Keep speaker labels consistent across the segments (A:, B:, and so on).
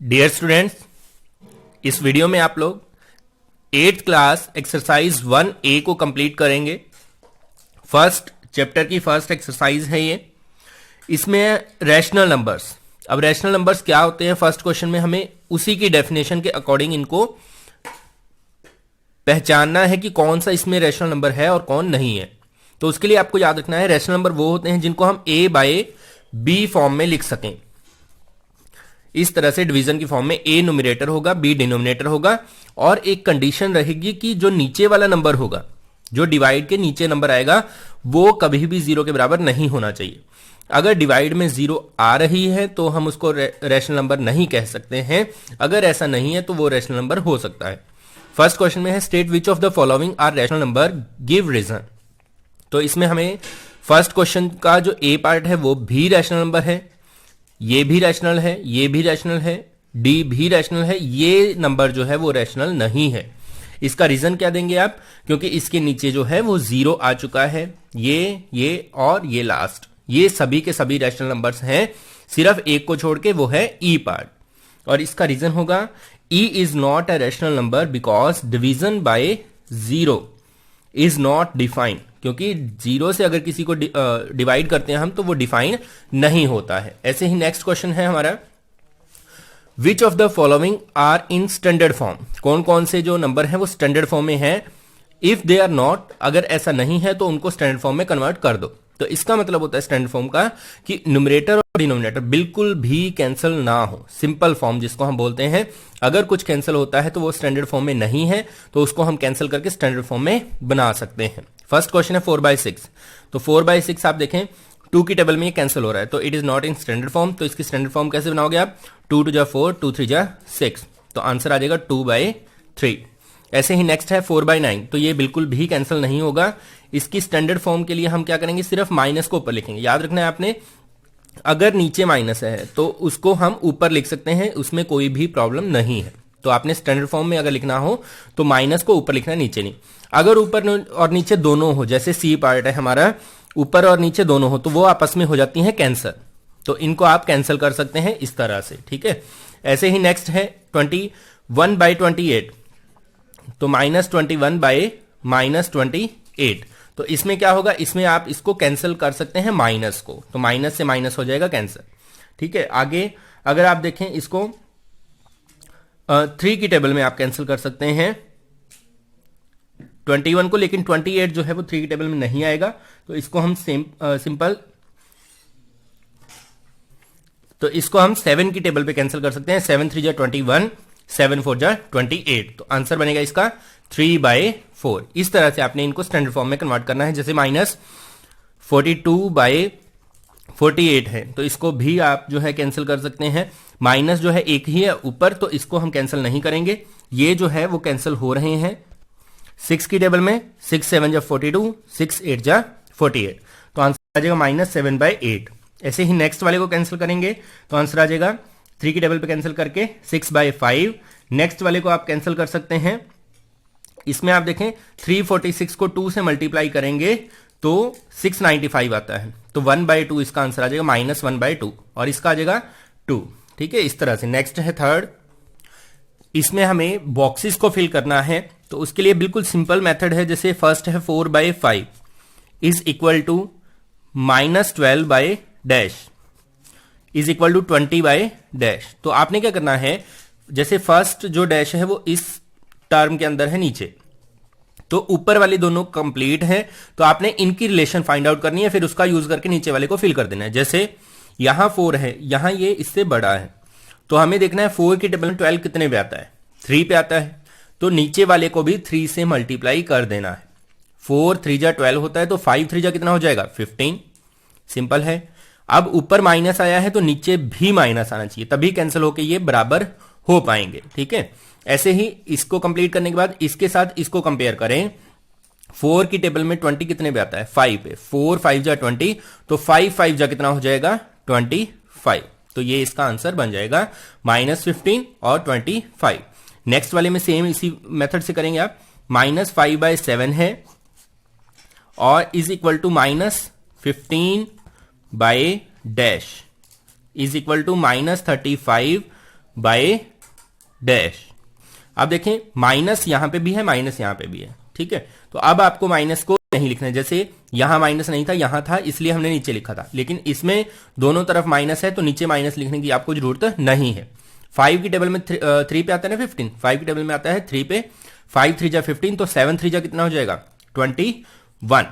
A: Dear students, इस video में आप लोग 8th क्लास एक्सरसाइज 1A को कंप्लीट करेंगे। फर्स्ट चैप्टर की फर्स्ट एक्सरसाइज है ये। इसमें रैशनल नंबर्स। अब रैशनल नंबर्स क्या होते हैं, फर्स्ट क्वेश्चन में हमें उसी की डेफिनेशन के अकॉर्डिंग इनको पहचानना है कि कौन सा इसमें रैशनल नंबर है और कौन नहीं है। तो उसके लिए आपको याद रखना है रैशनल नंबर वो होते हैं जिनको हम A बाय B फॉर्म में लिख सकें। इस तरह से डिवीजन की फॉर्म में A न्यूमरेटर होगा, B डिनोमिनेटर होगा, और एक कंडीशन रहेगी कि जो नीचे वाला नंबर होगा, जो डिवाइड के नीचे नंबर आएगा, वो कभी भी 0 के बराबर नहीं होना चाहिए। अगर डिवाइड में 0 आ रही है तो हम उसको रैशनल नंबर नहीं कह सकते हैं। अगर ऐसा नहीं है तो वो रैशनल नंबर हो सकता है। फर्स्ट क्वेश्चन में है state which of the following are rational number, give reason. तो इसमें हमें फर्स्ट क्वेश्चन का जो A पार्ट है वो भी रैशनल नंबर है, ये भी रैशनल है, ये भी रैशनल है, डी भी रैशनल है, ये नंबर जो है वो रैशनल नहीं है। इसका रीजन क्या देंगे आप, क्योंकि इसके नीचे जो है वो 0 आ चुका है। ये और ये लास्ट, ये सभी के सभी रैशनल नंबर्स हैं, सिर्फ एक को छोड़ के, वो है ई पार्ट। और इसका रीजन होगा E is not a rational number because division bye 0 is not defined. क्योंकि 0 से अगर किसी को डिवाइड करते हैं हम तो वो डिफाइन नहीं होता है। ऐसे ही नेक्स्ट क्वेश्चन है हमारा, which of the following are in standard form. कौन कौन से जो नंबर है वो स्टैंडर्ड फॉर्म में है। इफ दे आर नॉट, अगर ऐसा नहीं है तो उनको स्टैंडर्ड फॉर्म में कन्वर्ट कर दो। तो इसका मतलब होता है स्टैंडर्ड फॉर्म का कि न्यूमरेटर और डिनोमिनेटर बिल्कुल भी कैंसिल ना हो। सिंपल फॉर्म जिसको हम बोलते हैं, अगर कुछ कैंसिल होता है तो वो स्टैंडर्ड फॉर्म में नहीं है, तो उसको हम कैंसिल करके स्टैंडर्ड फॉर्म में बना सकते हैं। फर्स्ट क्वेश्चन है 4/6। तो 4/6 आप देखें 2 की टेबल में ये कैंसिल हो रहा है, तो it is not in standard form. तो इसकी स्टैंडर्ड फॉर्म कैसे बनाओगे आप, 2 2 जा 4, 2 3 जा 6, तो आंसर आ जाएगा 2/3। ऐसे ही नेक्स्ट है 4/9। तो ये बिल्कुल भी कैंसिल नहीं होगा। इसकी स्टैंडर्ड फॉर्म के लिए हम क्या करेंगे, सिर्फ माइनस को ऊपर लिखेंगे। याद रखना है आपने, अगर नीचे माइनस है तो उसको हम ऊपर लिख सकते हैं, उसमें कोई भी प्रॉब्लम नहीं है। तो आपने स्टैंडर्ड फॉर्म में अगर लिखना हो तो माइनस को ऊपर लिखना है, नीचे नहीं। अगर ऊपर और नीचे दोनों हो, जैसे सी पार्ट है हमारा, ऊपर और नीचे दोनों हो, तो वो आपस में हो जाती हैं कैंसल। तो इनको आप कैंसिल कर सकते हैं इस तरह से, ठीक है। ऐसे ही नेक्स्ट है 21/28। तो -21/-28। तो इसमें क्या होगा, इसमें आप इसको कैंसिल कर सकते हैं माइनस को, तो माइनस से माइनस हो जाएगा कैंसिल, ठीक है। आगे अगर आप देखें इसको 3 की टेबल में आप कैंसिल कर सकते हैं 21 को, लेकिन 28 जो है वो 3 की टेबल में नहीं आएगा। तो इसको हम सिंपल, तो इसको हम 7 की टेबल पे कैंसिल कर सकते हैं। 7 3 जा 21, 7 4 जा 28। तो आंसर बनेगा इसका 3/4। इस तरह से आपने इनको स्टैंडर्ड फॉर्म में कन्वर्ट करना है। जैसे -42/48 है, तो इसको भी आप जो है कैंसिल कर सकते हैं। माइनस जो है एक ही है ऊपर, तो इसको हम कैंसिल नहीं करेंगे। ये जो है वो कैंसिल हो रहे हैं 6 की टेबल में। 6 7 जा 42, 6 8 जा 48। तो आंसर आ जाएगा -7/8। ऐसे ही नेक्स्ट वाले को कैंसिल करेंगे तो आंसर आ जाएगा 3 की टेबल पे कैंसिल करके 6/5। नेक्स्ट वाले को आप कैंसिल कर सकते हैं। इसमें आप देखें 346 को 2 से मल्टीप्लाई करेंगे तो 695 आता है। तो 1/2 इसका आंसर आ जाएगा, -1/2, और इसका आ जाएगा 2, ठीक है। इस तरह से नेक्स्ट है थर्ड। इसमें हमें बॉक्सेस को फिल करना है, तो उसके लिए बिल्कुल सिंपल मेथड है। जैसे फर्स्ट है 4/5 is equal to -12/- is equal to 20/। तो आपने क्या करना है, जैसे फर्स्ट जो डैश है वो इस टर्म के अंदर है नीचे, तो ऊपर वाली दोनों कंप्लीट है, तो आपने इनकी रिलेशन फाइंड आउट करनी है, फिर उसका यूज करके नीचे वाले को फिल कर देना है। जैसे यहां 4 है, यहां ये इससे बड़ा है, तो हमें देखना है 4 की टेबल में 12 कितने पे आता है, 3 पे आता है। तो नीचे वाले को भी 3 से मल्टीप्लाई कर देना है। 4 3 जा 12 होता है, तो 5 3 जा कितना हो जाएगा, 15। सिंपल है। अब ऊपर माइनस आया है तो नीचे भी माइनस आना चाहिए, तभी कैंसिल होके ये बराबर हो पाएंगे, ठीक है। ऐसे ही इसको कंप्लीट करने के बाद इसके साथ इसको कंपेयर करें। 4 की टेबल में 20 कितने पे आता है, 5 पे। 4 5 जा 20, तो 5 5 जा कितना हो जाएगा, 25। तो ये इसका आंसर बन जाएगा -15 और 25। नेक्स्ट वाले में सेम इसी मेथड से करेंगे आप। -5/7 है और is equal to -15/- is equal to -35 by dash. अब देखें माइनस यहां पे भी है, माइनस यहां पे भी है, ठीक है। तो अब आपको माइनस को नहीं लिखना है, जैसे यहां माइनस नहीं था, यहां था, इसलिए हमने नीचे लिखा था, लेकिन इसमें दोनों तरफ माइनस है तो नीचे माइनस लिखने की आपको जरूरत नहीं है। 5 की टेबल में 3 पे आता है ना 15, 5 की टेबल में आता है 3 पे, 5 3 जा 15, तो 7 3 जा कितना हो जाएगा 21,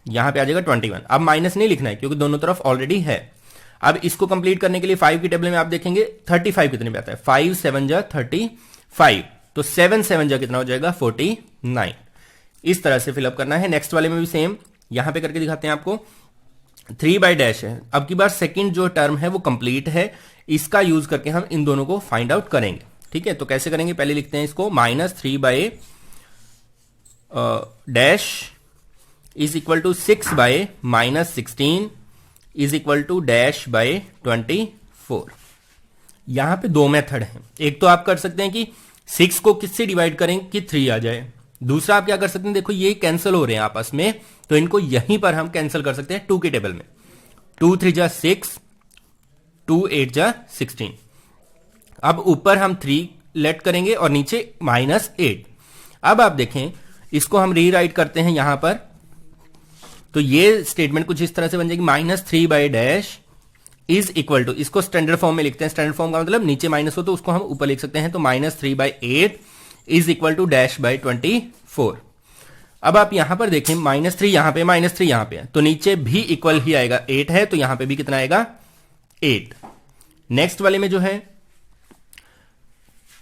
A: यहां पे आ जाएगा 21। अब माइनस नहीं लिखना है क्योंकि दोनों तरफ ऑलरेडी है। अब इसको कंप्लीट करने के लिए 5 की टेबल में आप देखेंगे 35 कितने पे आता है, 5 7 जा 35, तो 7 7 जा कितना हो जाएगा 49। इस तरह से फिलअप करना है। नेक्स्ट वाले में भी सेम, यहां पे करके दिखाते हैं आपको। 3 बाय डैश है, अब की बार सेकंड जो टर्म है वो कंप्लीट है, इसका यूज करके हम इन दोनों को फाइंड आउट करेंगे, ठीक है। तो कैसे करेंगे, पहले लिखते हैं इसको, -3 by dash is equal to 6 by -16 is equal to dash by 24। यहां पे दो मेथड हैं, एक तो आप कर सकते हैं कि 6 को किससे डिवाइड करें कि 3 आ जाए, दूसरा आप क्या कर सकते हैं, देखो ये कैंसिल हो रहे हैं आपस में, तो इनको यहीं पर हम कैंसिल कर सकते हैं 2 की टेबल में। 2 3 जा 6, 2 8 जा 16। अब ऊपर हम 3 लेट करेंगे और नीचे -8। अब आप देखें इसको हम रीराइट करते हैं यहां पर, तो ये स्टेटमेंट कुछ इस तरह से बन जाएगी, -3 by dash is equal to, इसको स्टैंडर्ड फॉर्म में लिखते हैं, स्टैंडर्ड फॉर्म का मतलब नीचे माइनस हो तो उसको हम ऊपर लिख सकते हैं, तो -3 by 8 is equal to dash by 24। अब आप यहां पर देखें -3 यहां पे, -3 यहां पे है, तो नीचे भी इक्वल ही आएगा, 8 है तो यहां पे भी कितना आएगा 8। नेक्स्ट वाले में जो है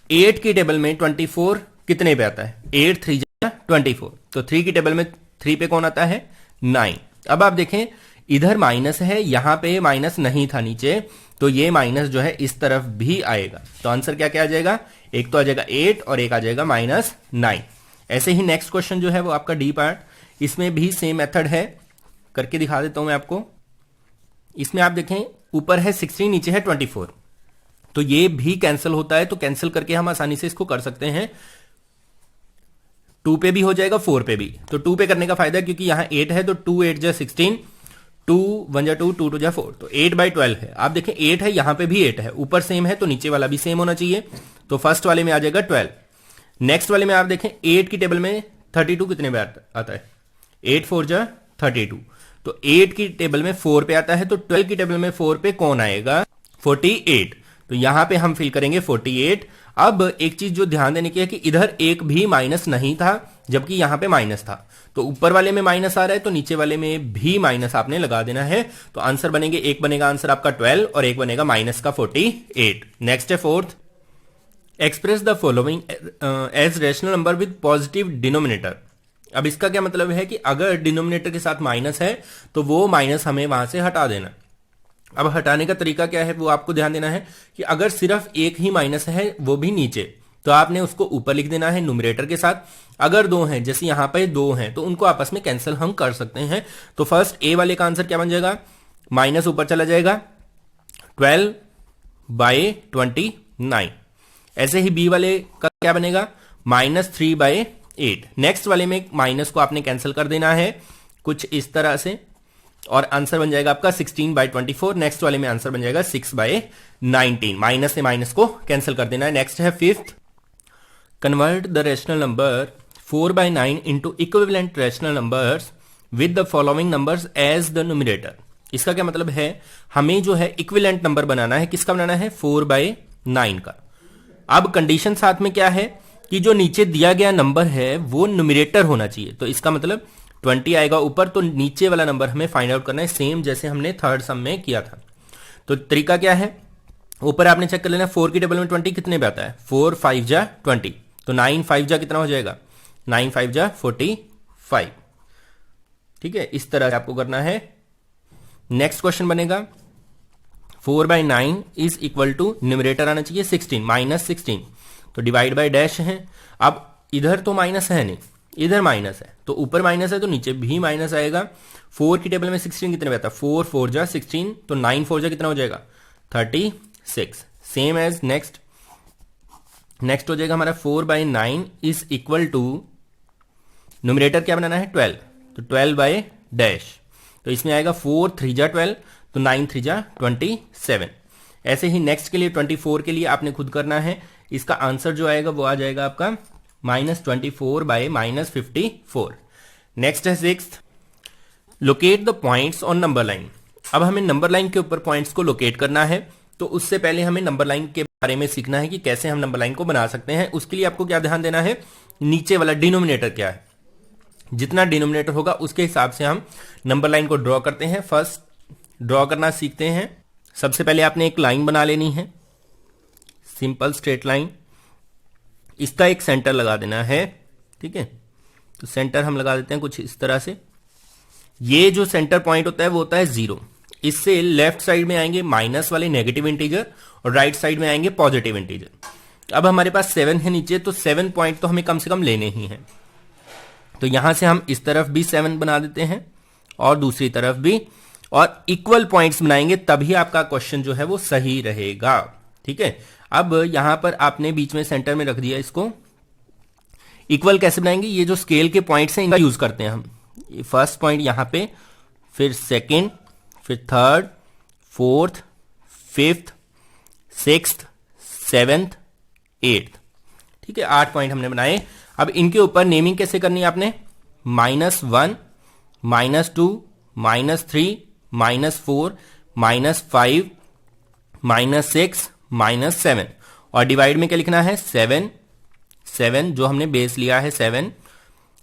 A: 8 की टेबल में 24 कितने पे आता है, 8 3 जा 24, तो 3 की टेबल में 3 पे कौन आता है 9। अब आप देखें इधर माइनस है, यहां पे माइनस नहीं था नीचे, तो ये माइनस जो है इस तरफ भी आएगा, तो आंसर क्या क्या आ जाएगा, एक तो आ जाएगा 8 और एक आ जाएगा -9। ऐसे ही नेक्स्ट क्वेश्चन जो है वो आपका डी पार्ट, इसमें भी सेम मेथड है, करके दिखा देता हूं मैं आपको। इसमें आप देखें ऊपर है 16, नीचे है 24, तो ये भी कैंसिल होता है, तो कैंसिल करके हम आसानी से इसको कर सकते हैं। 2 पे भी हो जाएगा, 4 पे भी, तो 2 पे करने का फायदा है क्योंकि यहां 8 है, तो 2 8 जा 16, 2 1 जा 2, 2 2 जा 4, तो 8 बाय 12 है। आप देखें 8 है, यहां पे भी 8 है, ऊपर सेम है तो नीचे वाला भी सेम होना चाहिए, तो फर्स्ट वाले में आ जाएगा 12। नेक्स्ट वाले में आप देखें 8 की टेबल में 32 कितने पे आता है, 8 4 जा 32, तो 8 की टेबल में 4 पे आता है, तो 12 की टेबल में 4 पे कौन आएगा 48, तो यहां पे हम फिल करेंगे 48। अब एक चीज जो ध्यान देने की है कि इधर एक भी माइनस नहीं था जबकि यहां पे माइनस था, तो ऊपर वाले में माइनस आ रहा है तो नीचे वाले में भी माइनस आपने लगा देना है, तो आंसर बनेंगे, एक बनेगा आंसर आपका 12 और एक बनेगा माइनस का 48। नेक्स्ट है fourth, express the following as rational number with positive denominator. अब इसका क्या मतलब है कि अगर डिनोमिनेटर के साथ माइनस है तो वो माइनस हमें वहां से हटा देना। अब हटाने का तरीका क्या है वो आपको ध्यान देना है कि अगर सिर्फ एक ही माइनस है वो भी नीचे, तो आपने उसको ऊपर लिख देना है न्यूमरेटर के साथ। अगर दो हैं, जैसे यहां पर दो हैं, तो उनको आपस में कैंसिल हम कर सकते हैं। तो फर्स्ट ए वाले का आंसर क्या बन जाएगा, माइनस ऊपर चला जाएगा 12 बाय 29। ऐसे ही बी वाले का क्या बनेगा, -3 बाय 8। नेक्स्ट वाले में माइनस को आपने कैंसिल कर देना है कुछ इस तरह से, और आंसर बन जाएगा आपका 16 बाय 24। नेक्स्ट वाले में आंसर बन जाएगा 6 बाय 19। माइनस से माइनस को कैंसिल कर देना है। नेक्स्ट है fifth, convert the rational number 4 by 9 into equivalent rational numbers with the following numbers as the numerator. इसका क्या मतलब है, हमें जो है इक्विवेलेंट नंबर बनाना है, किसका बनाना है 4 बाय 9 का। अब कंडीशन साथ में क्या है कि जो नीचे दिया गया नंबर है वो न्यूमरेटर होना चाहिए, तो इसका मतलब 20 आएगा ऊपर, तो नीचे वाला नंबर हमें फाइंड आउट करना है, सेम जैसे हमने थर्ड सम में किया था। तो तरीका क्या है, ऊपर आपने चेक कर लेना 4 की टेबल में 20 कितने पे आता है, 4 5 जा 20, तो 9 5 जा कितना हो जाएगा, 9 5 जा 45। ठीक है, इस तरह से आपको करना है। नेक्स्ट क्वेश्चन बनेगा 4 by 9 is equal to numerator आना चाहिए 16 -16, तो डिवाइड बाय डैश है। अब इधर तो माइनस है नहीं, इधर माइनस है, तो ऊपर माइनस है तो नीचे भी माइनस आएगा। 4 की टेबल में 16 कितने पे आता है, 4 4 जा 16, तो 9 4 जा कितना हो जाएगा 36। सेम एज नेक्स्ट हो जाएगा हमारा 4 by 9 is equal to, numerator क्या बनाना है 12, तो 12 बाय डैश, तो इसमें आएगा 4 3 जा 12, तो 9 3 जा 27। ऐसे ही नेक्स्ट के लिए 24 के लिए आपने खुद करना है। इसका आंसर जो आएगा वो आ जाएगा आपका -24 बाय -54। नेक्स्ट है 6th, locate the points on number line. अब हमें नंबर लाइन के ऊपर पॉइंट्स को लोकेट करना है, तो उससे पहले हमें नंबर लाइन के बारे में सीखना है कि कैसे हम नंबर लाइन को बना सकते हैं। उसके लिए आपको क्या ध्यान देना है, नीचे वाला डिनोमिनेटर क्या है, जितना डिनोमिनेटर होगा उसके हिसाब से हम नंबर लाइन को ड्रॉ करते हैं। फर्स्ट ड्रॉ करना सीखते हैं। सबसे पहले आपने एक लाइन बना लेनी है, सिंपल स्ट्रेट लाइन। इसका एक सेंटर लगा देना है, ठीक है। तो सेंटर हम लगा देते हैं कुछ इस तरह से। ये जो सेंटर पॉइंट होता है वो होता है 0। इससे लेफ्ट साइड में आएंगे माइनस वाले नेगेटिव इंटीजर और राइट साइड में आएंगे पॉजिटिव इंटीजर। अब हमारे पास 7 है नीचे, तो 7 पॉइंट तो हमें कम से कम लेने ही हैं। तो यहां से हम इस तरफ भी 7 बना देते हैं और दूसरी तरफ भी, और इक्वल पॉइंट्स बनाएंगे, तभी आपका क्वेश्चन जो है वो सही रहेगा, ठीक है। अब यहां पर आपने बीच में सेंटर में रख दिया इसको। इक्वल कैसे बनाएंगे, ये जो स्केल के पॉइंट्स हैं इनका यूज करते हैं हम। फर्स्ट पॉइंट यहां पे, फिर सेकंड, फिर third, fourth, fifth, sixth, seventh, eighth, ठीक है। 8 पॉइंट हमने बनाए। अब इनके ऊपर नेमिंग कैसे करनी है आपने, -1, -2, -3, -4, -5, -6, -7, और डिवाइड में क्या लिखना है 7, 7 जो हमने बेस लिया है 7,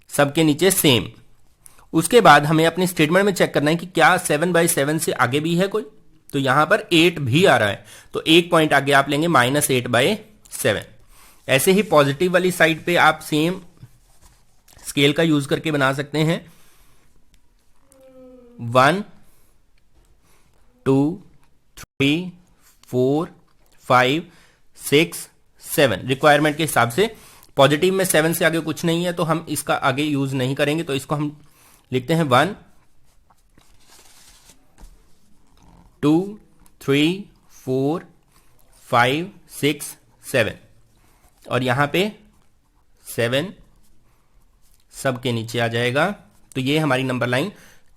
A: सबके नीचे सेम। उसके बाद हमें अपने स्टेटमेंट में चेक करना है कि क्या 7/7 से आगे भी है कोई, तो यहां पर 8 भी आ रहा है, तो एक पॉइंट आगे आप लेंगे -8/7। ऐसे ही पॉजिटिव वाली साइड पे आप सेम स्केल का यूज करके बना सकते हैं। 1, 2, 3, 4, 5, 6, 7 रिक्वायरमेंट के हिसाब से। पॉजिटिव में 7 से आगे कुछ नहीं है तो हम इसका आगे यूज नहीं करेंगे, तो इसको हम लिखते हैं 1, 2, 3, 4, 5, 6, 7, और यहां पे 7 सबके नीचे आ जाएगा। तो ये हमारी नंबर लाइन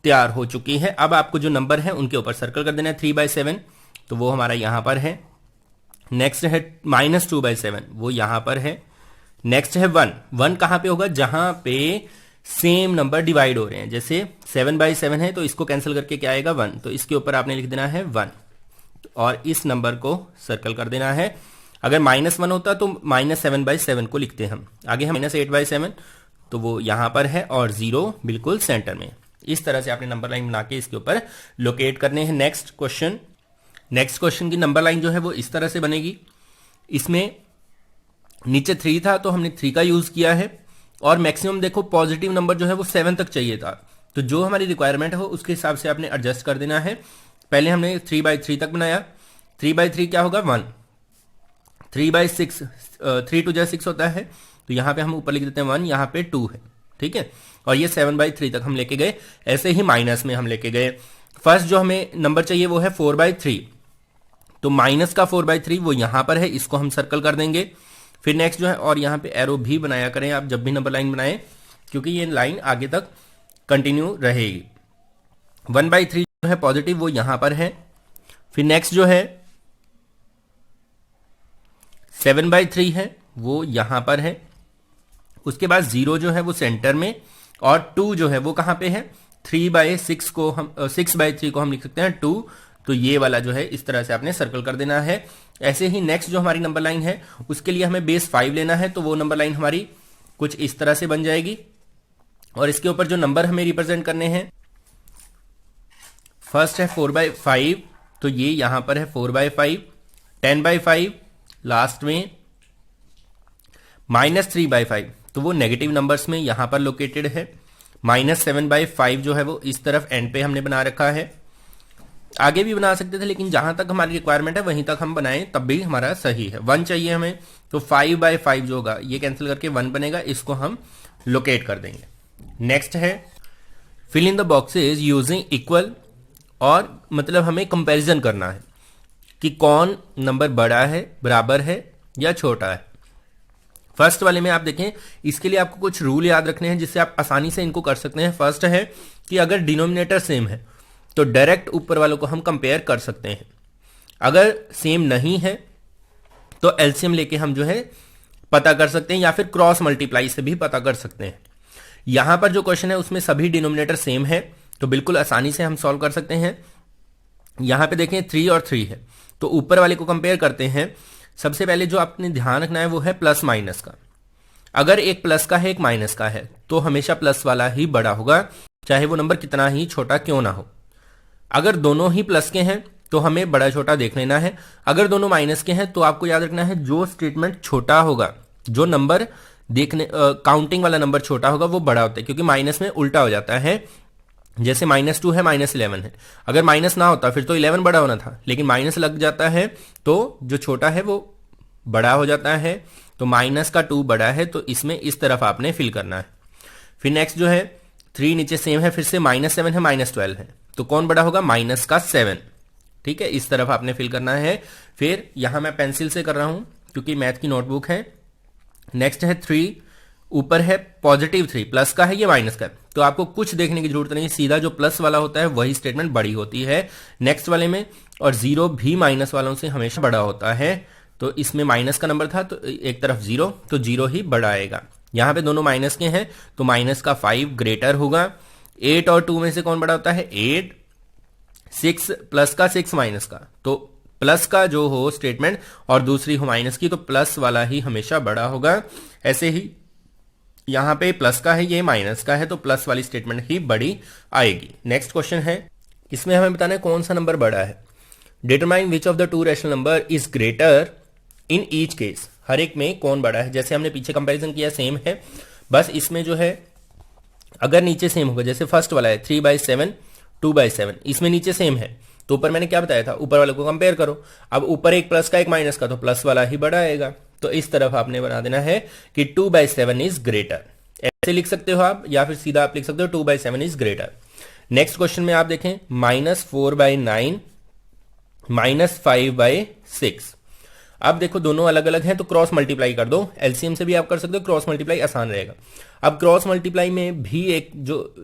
A: तैयार हो चुकी है। अब आपको जो नंबर है उनके ऊपर सर्कल कर देना है। 3/7 तो वो हमारा यहां पर है। नेक्स्ट है -2/7, वो यहां पर है। नेक्स्ट है 1, 1 कहां पे होगा, जहां पे सेम नंबर डिवाइड हो रहे हैं। जैसे 7/7 है तो इसको कैंसिल करके क्या आएगा 1, तो इसके ऊपर आपने लिख देना है 1 और इस नंबर को सर्कल कर देना है। अगर -1 होता तो -7/7 को लिखते हम। आगे हम -8/7 तो वो यहां पर है और 0 बिल्कुल सेंटर में। इस तरह से आपने नंबर लाइन बना के इसके ऊपर लोकेट करने हैं। नेक्स्ट क्वेश्चन की नंबर लाइन जो है वो इस तरह से बनेगी। इसमें नीचे 3 था तो हमने 3 का यूज किया है, और मैक्सिमम देखो पॉजिटिव नंबर जो है वो 7 तक चाहिए था, तो जो हमारी रिक्वायरमेंट हो उसके हिसाब से आपने एडजस्ट कर देना है। पहले हमने 3/3 तक बनाया। 3/3 क्या होगा 1, 3/6 3 2 जा 6 होता है, तो यहां पे हम ऊपर लिख देते हैं 1, यहां पे 2 है, ठीक है। और ये 7/3 तक हम लेके गए। ऐसे ही माइनस में हम लेके गए। फर्स्ट जो हमें नंबर चाहिए वो है 4/3, तो माइनस का 4/3 वो यहां पर है, इसको हम सर्कल कर देंगे। फिर नेक्स्ट जो है, और यहां पे एरो भी बनाया करें आप जब भी नंबर लाइन बनाएं, क्योंकि ये लाइन आगे तक कंटिन्यू रहेगी। 1/3 जो है पॉजिटिव वो यहां पर है। फिर नेक्स्ट जो है 7/3 है वो यहां पर है। उसके बाद 0 जो है वो सेंटर में, और 2 जो है वो कहां पे है, 3/6 को हम 6/3 को हम लिख सकते हैं 2, तो ये वाला जो है इस तरह से आपने सर्कल कर देना है। ऐसे ही नेक्स्ट जो हमारी नंबर लाइन है उसके लिए हमें बेस 5 लेना है, तो वो नंबर लाइन हमारी कुछ इस तरह से बन जाएगी। और इसके ऊपर जो नंबर हमें रिप्रेजेंट करने हैं, फर्स्ट है 4/5, तो ये यहां पर है 4/5, 10/5 लास्ट में, -3/5 तो वो नेगेटिव नंबर्स में यहां पर लोकेटेड है। -7/5 जो है वो इस तरफ एंड पे हमने बना रखा है। आगे भी बना सकते थे, लेकिन जहां तक हमारी रिक्वायरमेंट है वहीं तक हम बनाएं तब भी हमारा सही है। 1 चाहिए हमें, तो 5/5 जो होगा ये कैंसिल करके 1 बनेगा, इसको हम लोकेट कर देंगे। नेक्स्ट है fill in the boxes using equal, और मतलब हमें कंपैरिजन करना है कि कौन नंबर बड़ा है, बराबर है या छोटा है। फर्स्ट वाले में आप देखें, इसके लिए आपको कुछ रूल याद रखने हैं जिससे आप आसानी से इनको कर सकते हैं। फर्स्ट है कि अगर डिनोमिनेटर सेम है तो डायरेक्ट ऊपर वालों को हम कंपेयर कर सकते हैं। अगर सेम नहीं है तो एलसीएम लेके हम जो है पता कर सकते हैं, या फिर क्रॉस मल्टीप्लाई से भी पता कर सकते हैं। यहां पर जो क्वेश्चन है उसमें सभी डिनोमिनेटर सेम है, तो बिल्कुल आसानी से हम सॉल्व कर सकते हैं। यहां पे देखें 3 और 3 है, तो ऊपर वाले को कंपेयर करते हैं। सबसे पहले जो आपने ध्यान रखना है वो है प्लस माइनस का। अगर एक प्लस का है एक माइनस का है तो हमेशा प्लस वाला ही बड़ा होगा, चाहे वो नंबर कितना ही छोटा क्यों ना हो। अगर दोनों ही प्लस के हैं तो हमें बड़ा छोटा देख लेना है। अगर दोनों माइनस के हैं तो आपको याद रखना है जो स्टेटमेंट छोटा होगा, जो नंबर देखने काउंटिंग वाला नंबर छोटा होगा वो बड़ा होता है, क्योंकि माइनस में उल्टा हो जाता है। जैसे -2 है -11 है, अगर माइनस ना होता फिर तो 11 बड़ा होना था, लेकिन माइनस लग जाता है तो जो छोटा है वो बड़ा हो जाता है। तो माइनस का 2 बड़ा है, तो इसमें इस तरफ आपने फिल करना है। फिर नेक्स्ट जो है 3 नीचे सेम है, फिर से -7 है -12 है, तो कौन बड़ा होगा? माइनस का 7। ठीक है, इस तरफ आपने फिल करना है। फिर यहां मैं पेंसिल से कर रहा हूं क्योंकि मैथ की नोटबुक है। नेक्स्ट है 3, ऊपर है +3, प्लस का है ये माइनस का है, तो आपको कुछ देखने की जरूरत नहीं, सीधा जो प्लस वाला होता है वही स्टेटमेंट बड़ी होती है नेक्स्ट वाले में। और 0 भी माइनस वालों से हमेशा बड़ा होता है, तो इसमें माइनस का नंबर था तो एक तरफ 0, तो 0 ही बड़ा आएगा। यहां पे दोनों माइनस के हैं तो माइनस का 5 ग्रेटर होगा। 8 और 2 में से कौन बड़ा होता है? 8। 6 प्लस का 6 माइनस का, तो प्लस का जो हो स्टेटमेंट और दूसरी हो माइनस की, तो प्लस वाला ही हमेशा बड़ा होगा। ऐसे ही यहां पे प्लस का है, ये माइनस का है, तो प्लस वाली स्टेटमेंट ही बड़ी आएगी। नेक्स्ट क्वेश्चन है, इसमें हमें बताना है कौन सा नंबर बड़ा है। Determine which of the 2 rational number is greater in each case. हर एक में कौन बड़ा है। जैसे हमने पीछे कंपैरिजन किया सेम है, बस इसमें जो है अगर नीचे सेम होगा, जैसे फर्स्ट वाला है 3/7 2/7, इसमें नीचे सेम है तो ऊपर मैंने क्या बताया था, ऊपर वाले को कंपेयर करो। अब ऊपर एक प्लस का एक माइनस का, तो प्लस वाला ही बड़ा आएगा, तो इस तरफ आपने बना देना है कि 2/7 इज ग्रेटर। ऐसे लिख सकते हो आप, या फिर सीधा आप लिख सकते हो 2/7 इज ग्रेटर। नेक्स्ट क्वेश्चन में आप देखें -4/9 -5/6। अब देखो दोनों अलग अलग हैं तो क्रॉस मल्टीप्लाई कर दो। एलसीएम से भी आप कर सकते हो, क्रॉस मल्टीप्लाई आसान रहेगा। अब क्रॉस मल्टीप्लाई में भी एक जो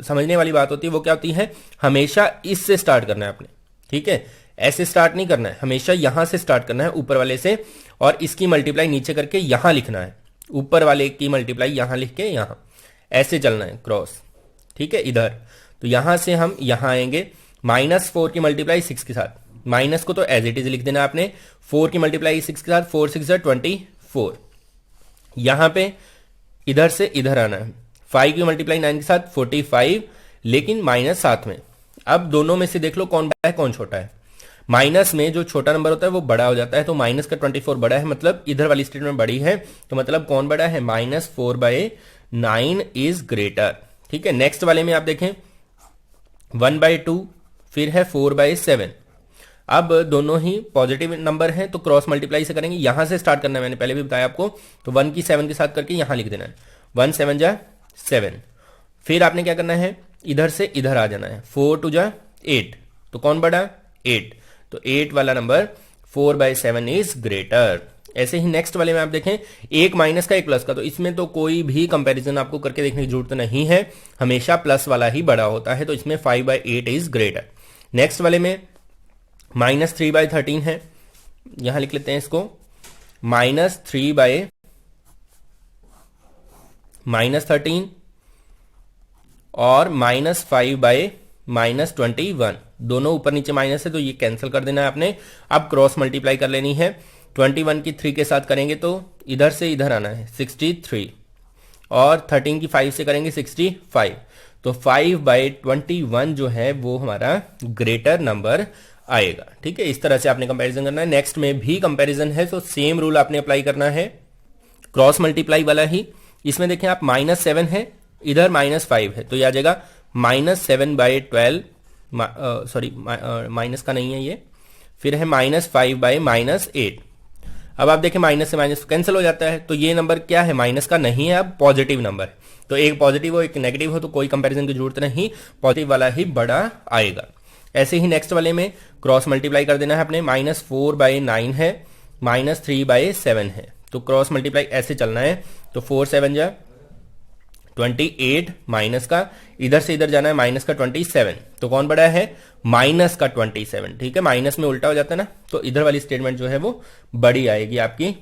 A: समझने वाली बात होती है वो क्या होती है, हमेशा इससे स्टार्ट करना है आपने। ठीक है, ऐसे स्टार्ट नहीं करना है, हमेशा यहां से स्टार्ट करना है ऊपर वाले से, और इसकी मल्टीप्लाई नीचे करके यहां लिखना है, ऊपर वाले की मल्टीप्लाई यहां लिख के यहां ऐसे चलना है क्रॉस। ठीक है, इधर तो यहां से हम यहां आएंगे। -4 की मल्टीप्लाई 6 के साथ, माइनस को तो एज इट इज लिख देना आपने, 4 की मल्टीप्लाई 6 के साथ, 4 6 24। यहां पे इधर से इधर आना है, 5 की मल्टीप्लाई 9 के साथ 45, लेकिन माइनस साथ में। अब दोनों में से देख लो कौन बड़ा है कौन छोटा है। माइनस में जो छोटा नंबर होता है वो बड़ा हो जाता है, तो माइनस का 24 बड़ा है, मतलब इधर वाली स्टेटमेंट बड़ी है, तो मतलब कौन बड़ा है? -4/9 इज ग्रेटर। ठीक है, नेक्स्ट वाले में आप देखें 1/2, फिर है 4/7। अब दोनों ही पॉजिटिव नंबर हैं तो क्रॉस मल्टीप्लाई से करेंगे, यहां से स्टार्ट करना है, मैंने पहले भी बताया आपको। तो 1 की 7 के साथ करके यहां लिख देना है, 1 7 जा 7। फिर आपने क्या करना है, इधर से इधर आ जाना है, 4 2 जा 8, तो कौन बड़ा? 8, तो 8 वाला नंबर 4/7 इज ग्रेटर। ऐसे ही नेक्स्ट वाले में आप देखें एक माइनस का एक प्लस का, तो इसमें तो कोई भी कंपैरिजन आपको करके देखने की जरूरत नहीं है, हमेशा प्लस वाला ही बड़ा होता है, तो इसमें 5/8 इज ग्रेटर। नेक्स्ट वाले में -3/13 है, यहां लिख लेते हैं इसको, -3/13 और -5/-21, दोनों ऊपर नीचे माइनस है तो ये कैंसिल कर देना है आपने। अब क्रॉस मल्टीप्लाई कर लेनी है, 21 की 3 के साथ करेंगे तो इधर से इधर आना है 63, और 13 की 5 से करेंगे 65, तो 5/21 जो है वो हमारा ग्रेटर नंबर आएगा। ठीक है, इस तरह से आपने कंपैरिजन करना है। नेक्स्ट में भी कंपैरिजन है तो सेम रूल आपने अप्लाई करना है, क्रॉस मल्टीप्लाई वाला ही। इसमें देखें आप -7 है, इधर -5 है, तो यह आ जाएगा -7/12, सॉरी माइनस का नहीं है ये, फिर है -5/-8। अब आप देखें माइनस से माइनस कैंसिल हो जाता है, तो ये नंबर क्या है? माइनस का नहीं है, अब पॉजिटिव नंबर है, तो एक पॉजिटिव हो एक नेगेटिव हो तो कोई कंपैरिजन की जरूरत नहीं, पॉजिटिव वाला ही बड़ा आएगा। ऐसे ही नेक्स्ट वाले में क्रॉस मल्टीप्लाई कर देना है अपने, -4/9 है, -3/7 है, तो क्रॉस मल्टीप्लाई ऐसे चलना है, तो 4 7 जा 28 माइनस का, इधर से इधर जाना है माइनस का 27, तो कौन बड़ा है, माइनस का 27। ठीक है, माइनस में उल्टा हो जाता है ना, तो इधर वाली स्टेटमेंट जो है वो बड़ी आएगी आपकी।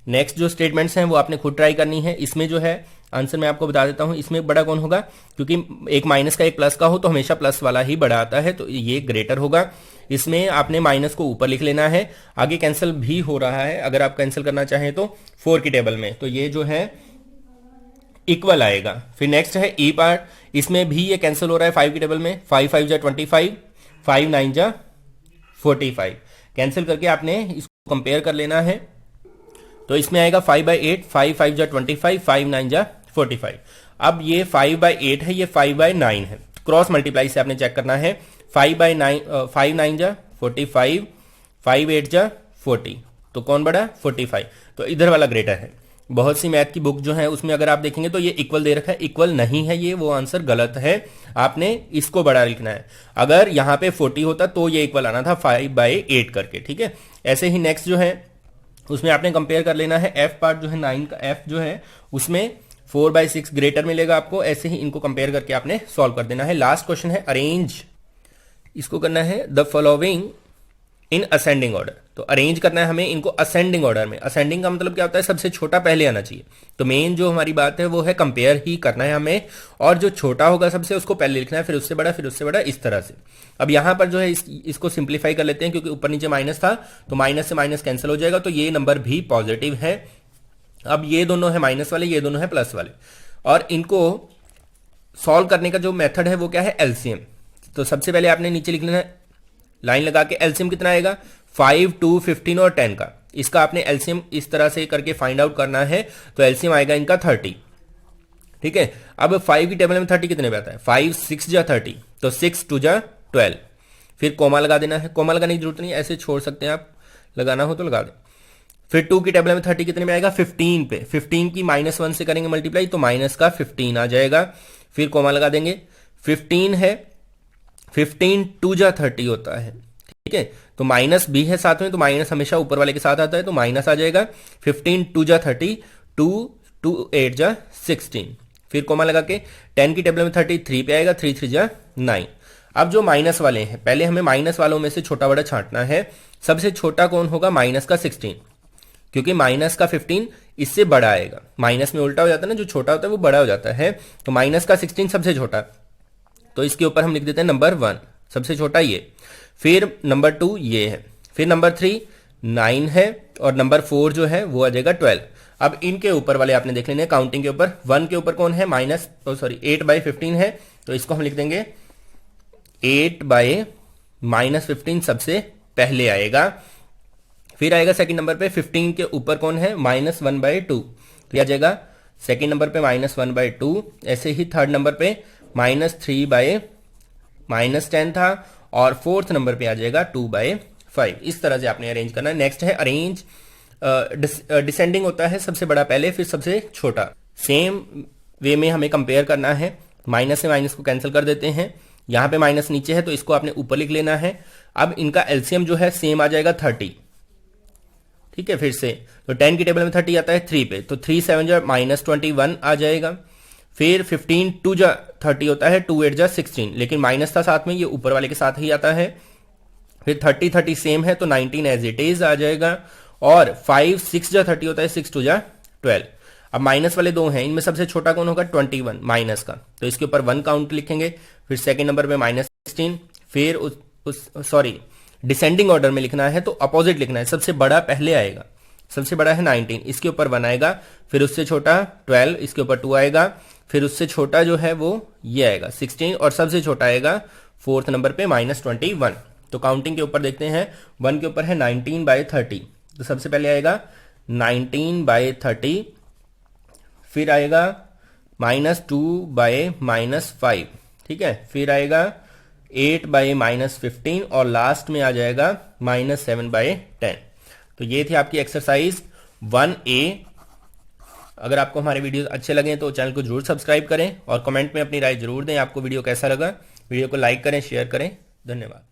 A: नेक्स्ट जो स्टेटमेंट्स हैं वो आपने खुद ट्राई करनी है। इसमें जो है आंसर मैं आपको बता देता हूं, इसमें बड़ा कौन होगा, क्योंकि एक माइनस का एक प्लस का हो तो हमेशा प्लस वाला ही बड़ा आता है, तो ये ग्रेटर होगा। इसमें आपने माइनस को ऊपर लिख लेना है, आगे कैंसिल भी हो रहा है, अगर आप कैंसिल करना चाहें तो 4 की टेबल में, तो ये जो है इक्वल आएगा। फिर नेक्स्ट है ई पार्ट, इसमें भी ये कैंसिल हो रहा है 5 की टेबल में, 5 5 जा 25, 5 9 जा 45, कैंसिल करके आपने इसको कंपेयर कर लेना है। तो इसमें आएगा 5/8, 5 5 जा 25, 5 9 जा 45। अब ये 5/8 है, ये 5/9 है, क्रॉस मल्टीप्लाई से आपने चेक करना है। 5/9 5 9 जा 45, 5 8 जा 40, तो कौन बड़ा, 45, तो इधर वाला ग्रेटर है। बहुत सी मैथ की बुक जो है उसमें अगर आप देखेंगे तो ये इक्वल दे रखा है, इक्वल नहीं है ये, वो आंसर गलत है, आपने इसको बड़ा लिखना है। अगर यहां पे 40 होता तो ये इक्वल आना था 5/8 करके। ठीक है, ऐसे ही नेक्स्ट जो है उसमें आपने कंपेयर कर लेना है। एफ पार्ट जो है 9 का एफ जो है उसमें 4/6 ग्रेटर मिलेगा आपको, ऐसे ही इनको कंपेयर करके आपने सॉल्व कर देना है। लास्ट क्वेश्चन है अरेंज, इसको करना है the following in ascending order, तो अरेंज करना है हमें इनको असेंडिंग ऑर्डर में। असेंडिंग का मतलब क्या होता है, सबसे छोटा पहले आना चाहिए, तो मेन जो हमारी बात है वो है कंपेयर ही करना है हमें, और जो छोटा होगा सबसे उसको पहले लिखना है, फिर उससे बड़ा, फिर उससे बड़ा, इस तरह से। अब यहां पर जो है इसको सिंप्लीफाई कर लेते हैं, क्योंकि ऊपर नीचे माइनस था तो माइनस से माइनस कैंसिल हो जाएगा, तो ये नंबर भी पॉजिटिव है। अब ये दोनों है माइनस वाले, ये दोनों है प्लस वाले, और इनको सॉल्व करने का जो मेथड है वो क्या है, एलसीएम। तो सबसे पहले आपने नीचे लिख लेना है लाइन लगा के, एलसीएम कितना आएगा, 5 2 15 और 10 का, इसका आपने एलसीएम इस तरह से करके फाइंड आउट करना है, तो एलसीएम आएगा इनका 30। ठीक है, अब 5 की टेबल में 30 कितने पे आता है, 5 6 जा 30, तो 6 2 जा 12, फिर कोमा लगा देना है, कोमा लगाने की जरूरत नहीं, ऐसे छोड़ सकते हैं आप, लगाना हो तो लगा दें। फिर 2 की टेबल में 30 कितने में आएगा, 15 पे, 15 की -1 से करेंगे मल्टीप्लाई, तो माइनस का 15 आ जाएगा, फिर कोमा लगा देंगे। 15 है, 15 2 जा 30 होता है। ठीक है, तो माइनस भी है साथ में, तो माइनस हमेशा ऊपर वाले के साथ आता है, तो माइनस आ जाएगा। 15 2 जा 30, 2 2 8 जा 16, फिर कोमा लगा के 10 की टेबल में 33 पे आएगा, 3 3 जा 9। अब जो माइनस वाले हैं, पहले हमें माइनस वालों में से छोटा बड़ा छांटना है। सबसे छोटा कौन होगा, माइनस का 16, क्योंकि माइनस का 15 इससे बड़ा आएगा, माइनस में उल्टा हो जाता है ना, जो छोटा होता है वो बड़ा हो जाता है, तो माइनस का 16 सबसे छोटा, तो इसके ऊपर हम लिख देते हैं नंबर 1, सबसे छोटा ये। फिर नंबर 2 ये है, फिर नंबर 3 9 है, और नंबर 4 जो है वो आ जाएगा 12। अब इनके ऊपर वाले आपने देख लेने काउंटिंग के ऊपर, 1 के ऊपर कौन है, 8/15 है, तो इसको हम लिख देंगे 8/-15 सबसे पहले आएगा। फिर आएगा सेकंड नंबर पे 15 के ऊपर कौन है, -1/2, तो आ जाएगा सेकंड नंबर पे -1/2। ऐसे ही थर्ड नंबर पे -3/-10 था, और फोर्थ नंबर पे आ जाएगा 2/5। इस तरह से आपने अरेंज करना है। नेक्स्ट है अरेंज डिसेंडिंग होता है, सबसे बड़ा पहले फिर सबसे छोटा। सेम वे में हमें कंपेयर करना है, माइनस से माइनस को कैंसिल कर देते हैं, यहां पे माइनस नीचे है तो इसको आपने ऊपर लिख लेना है। अब इनका एलसीएम जो है सेम आ जाएगा 30। ठीक है, फिर से तो 10 की टेबल में 30 आता है 3 पे, तो 3 7 जा -21 आ जाएगा। फिर 15 2 जा 30 होता है, 2 8 जा 16, लेकिन माइनस था साथ में, ये ऊपर वाले के साथ ही आता है। फिर 30 30 सेम है, तो 19 एज इट इज आ जाएगा। और 5 6 जा 30 होता है, 6 2 जा 12। अब माइनस वाले दो हैं, इनमें सबसे छोटा कौन होगा, 21 माइनस का, तो इसके ऊपर 1 काउंट लिखेंगे। फिर सेकंड नंबर पे -16, फिर सॉरी डिसेंडिंग ऑर्डर में लिखना है तो अपोजिट लिखना है, सबसे बड़ा पहले आएगा, सबसे बड़ा है 19, इसके ऊपर 1 आएगा, फिर उससे छोटा 12, इसके ऊपर 2 आएगा, फिर उससे छोटा जो है वो ये आएगा 16, और सबसे छोटा आएगा फोर्थ नंबर पे -21। तो काउंटिंग के ऊपर देखते हैं, 1 के ऊपर है 19/30, तो सबसे पहले आएगा 19/30, फिर आएगा -2/-5, ठीक है, फिर आएगा 8/-15, और लास्ट में आ जाएगा -7/10। तो ये थी आपकी एक्सरसाइज 1A। अगर आपको हमारे वीडियोस अच्छे लगे तो चैनल को जरूर सब्सक्राइब करें, और कमेंट में अपनी राय जरूर दें, आपको वीडियो कैसा लगा। वीडियो को लाइक करें, शेयर करें। धन्यवाद।